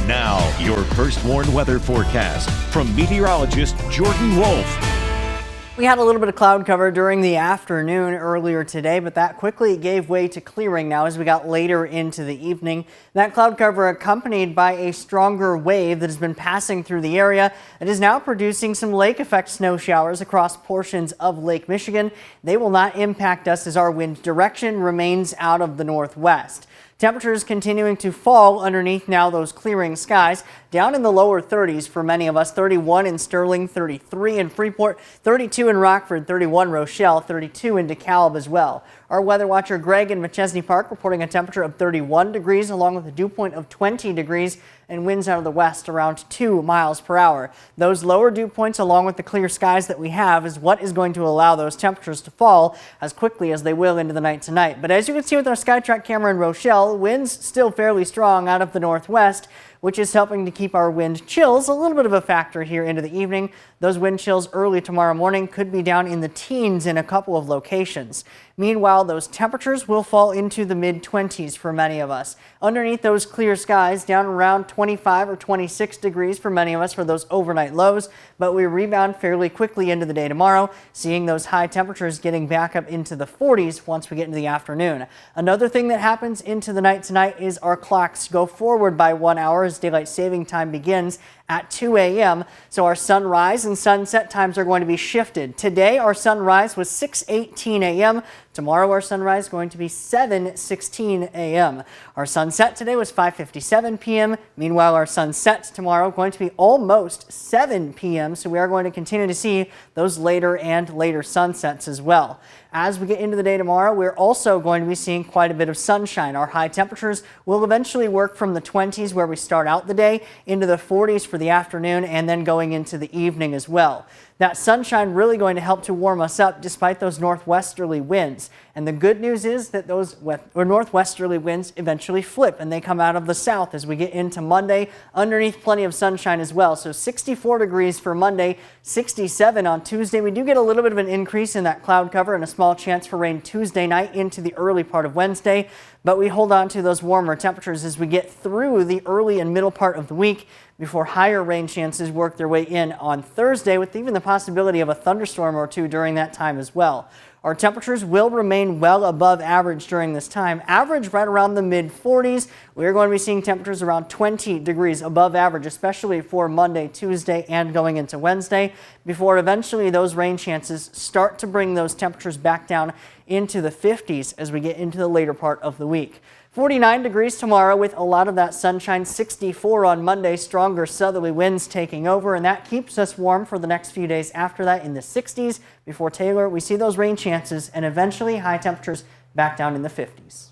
Now, your first warned weather forecast from meteorologist Jordan Wolfe. We had a little bit of cloud cover during the afternoon earlier today, but that quickly gave way to clearing now as we got later into the evening. That cloud cover accompanied by a stronger wave that has been passing through the area. It is now producing some lake effect snow showers across portions of Lake Michigan. They will not impact us as our wind direction remains out of the northwest. Temperatures continuing to fall underneath now those clearing skies, down in the lower 30s for many of us. 31 in Sterling, 33 in Freeport, 32 in Rockford, 31 Rochelle, 32 in DeKalb as well. Our weather watcher Greg in McChesney Park reporting a temperature of 31 degrees along with a dew point of 20 degrees and winds out of the west around 2 miles per hour. Those lower dew points along with the clear skies that we have is what is going to allow those temperatures to fall as quickly as they will into the night tonight. But as you can see with our SkyTrack camera in Rochelle, winds still fairly strong out of the northwest, which is helping to keep our wind chills a little bit of a factor here into the evening. Those wind chills early tomorrow morning could be down in the teens in a couple of locations. Meanwhile, those temperatures will fall into the mid-20s for many of us. Underneath those clear skies, down around 25 or 26 degrees for many of us for those overnight lows, but we rebound fairly quickly into the day tomorrow, seeing those high temperatures getting back up into the 40s once we get into the afternoon. Another thing that happens into the night tonight is our clocks go forward by 1 hour as daylight saving time begins at 2 a.m. So our sunrise and sunset times are going to be shifted. Today our sunrise was 6:18 a.m. Tomorrow our sunrise is going to be 7:16 a.m. Our sunset today was 5:57 p.m. Meanwhile, our sunset tomorrow going to be almost 7 p.m. So we are going to continue to see those later and later sunsets as well. As we get into the day tomorrow, we're also going to be seeing quite a bit of sunshine. Our high temperatures will eventually work from the 20s where we start out the day into the 40s for the afternoon and then going into the evening as well. That sunshine really going to help to warm us up despite those northwesterly winds. And the good news is that those northwesterly winds eventually flip and they come out of the south as we get into Monday underneath plenty of sunshine as well. So 64 degrees for Monday, 67 on Tuesday. We do get a little bit of an increase in that cloud cover and a small chance for rain Tuesday night into the early part of Wednesday. But we hold on to those warmer temperatures as we get through the early and middle part of the week before higher rain chances work their way in on Thursday, with even the possibility of a thunderstorm or two during that time as well. Our temperatures will remain well above average during this time. Average right around the mid-40s. We're going to be seeing temperatures around 20 degrees above average, especially for Monday, Tuesday, and going into Wednesday, before eventually those rain chances start to bring those temperatures back down into the 50s as we get into the later part of the week. 49 degrees tomorrow with a lot of that sunshine. 64 on Monday, stronger southerly winds taking over, and that keeps us warm for the next few days after that in the 60s. Before Taylor, we see those rain chances and eventually high temperatures back down in the 50s.